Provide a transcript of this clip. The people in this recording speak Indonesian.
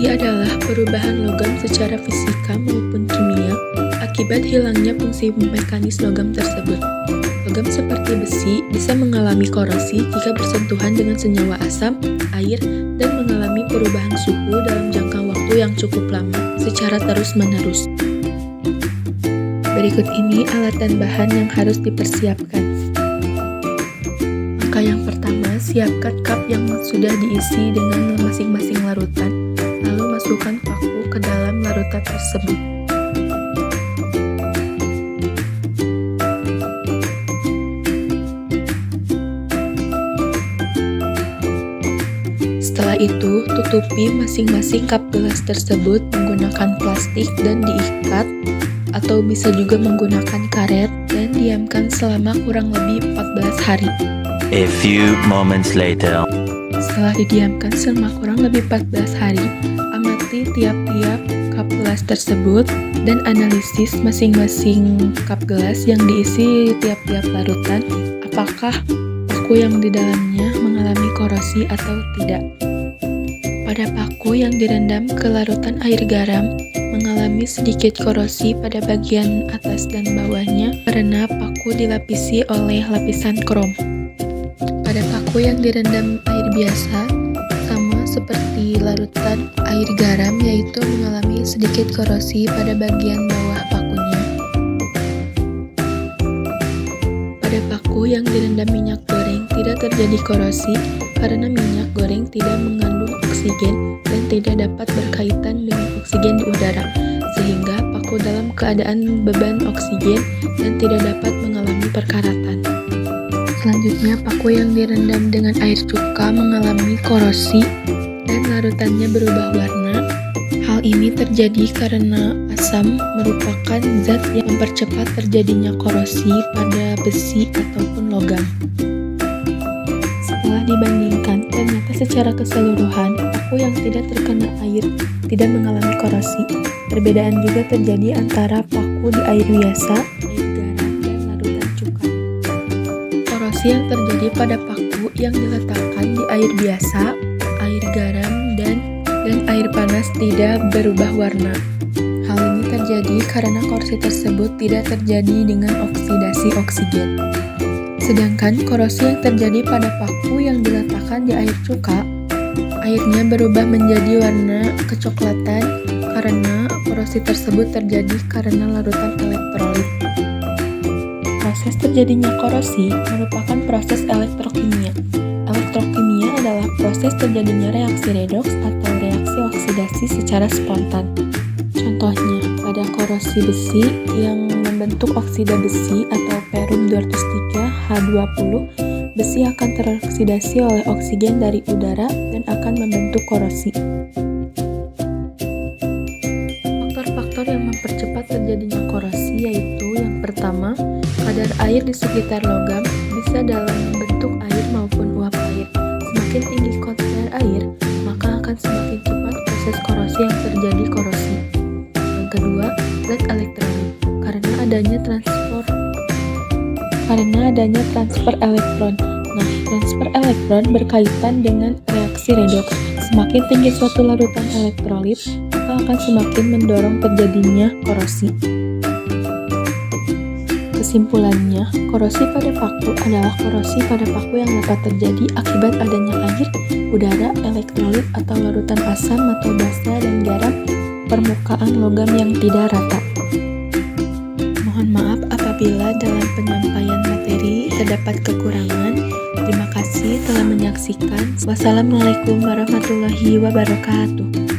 Korosi adalah perubahan logam secara fisika maupun kimia akibat hilangnya fungsi mekanis logam tersebut. Logam seperti besi bisa mengalami korosi jika bersentuhan dengan senyawa asam, air, dan mengalami perubahan suhu dalam jangka waktu yang cukup lama secara terus-menerus. Berikut ini alat dan bahan yang harus dipersiapkan. Langkah yang pertama, siapkan cup yang sudah diisi dengan masing-masing larutan, lalu masukkan paku ke dalam larutan tersebut. Setelah itu, tutupi masing-masing cup gelas tersebut menggunakan plastik dan diikat, atau bisa juga menggunakan karet, dan diamkan selama kurang lebih 14 hari. A few moments later. Setelah didiamkan selama kurang lebih 14 hari, amati tiap-tiap cup gelas tersebut dan analisis masing-masing cup gelas yang diisi tiap-tiap larutan, apakah paku yang di dalamnya mengalami korosi atau tidak. Pada paku yang direndam ke larutan air garam, mengalami sedikit korosi pada bagian atas dan bawahnya karena paku dilapisi oleh lapisan krom. Pada paku yang direndam air biasa, sama seperti larutan air garam, yaitu mengalami sedikit korosi pada bagian bawah pakunya. Pada paku yang direndam minyak goreng tidak terjadi korosi karena minyak goreng tidak mengandung oksigen dan tidak dapat berkaitan dengan oksigen di udara, sehingga paku dalam keadaan beban oksigen dan tidak dapat mengalami perkaratan. Selanjutnya, paku yang direndam dengan air cuka mengalami korosi dan larutannya berubah warna. Hal ini terjadi karena asam merupakan zat yang mempercepat terjadinya korosi pada besi ataupun logam. Setelah dibandingkan, ternyata secara keseluruhan, paku yang tidak terkena air tidak mengalami korosi. Perbedaan juga terjadi antara paku di air biasa, air garam, dan larutan cuka. Korosi yang terjadi pada paku yang diletakkan di air biasa, air garam, dan air panas tidak berubah warna. Hal ini terjadi karena korosi tersebut tidak terjadi dengan oksidasi oksigen. Sedangkan korosi yang terjadi pada paku yang diletakkan di air cuka, airnya berubah menjadi warna kecoklatan karena korosi tersebut terjadi karena larutan elektrolit. Proses terjadinya korosi merupakan proses elektrokimia. Elektrokimia adalah proses terjadinya reaksi redoks atau reaksi oksidasi secara spontan. Contohnya, pada korosi besi yang membentuk oksida besi atau perum 203H20, besi akan teroksidasi oleh oksigen dari udara dan akan membentuk korosi. Faktor-faktor yang mempercepat terjadinya korosi yaitu yang pertama, kadar air di sekitar logam bisa dalam bentuk air maupun uap air. Semakin tinggi kadar air, maka akan semakin cepat proses korosi yang terjadi korosi. Yang kedua, zat elektrolit. Karena adanya transfer elektron. Nah, transfer elektron berkaitan dengan reaksi redoks. Semakin tinggi suatu larutan elektrolit, maka akan semakin mendorong terjadinya korosi. Kesimpulannya, korosi pada paku adalah korosi pada paku yang dapat terjadi akibat adanya air, udara, elektrolit, atau larutan asam atau basa dan garam permukaan logam yang tidak rata. Mohon maaf apabila dalam penyampaian materi terdapat kekurangan. Terima kasih telah menyaksikan. Wassalamualaikum warahmatullahi wabarakatuh.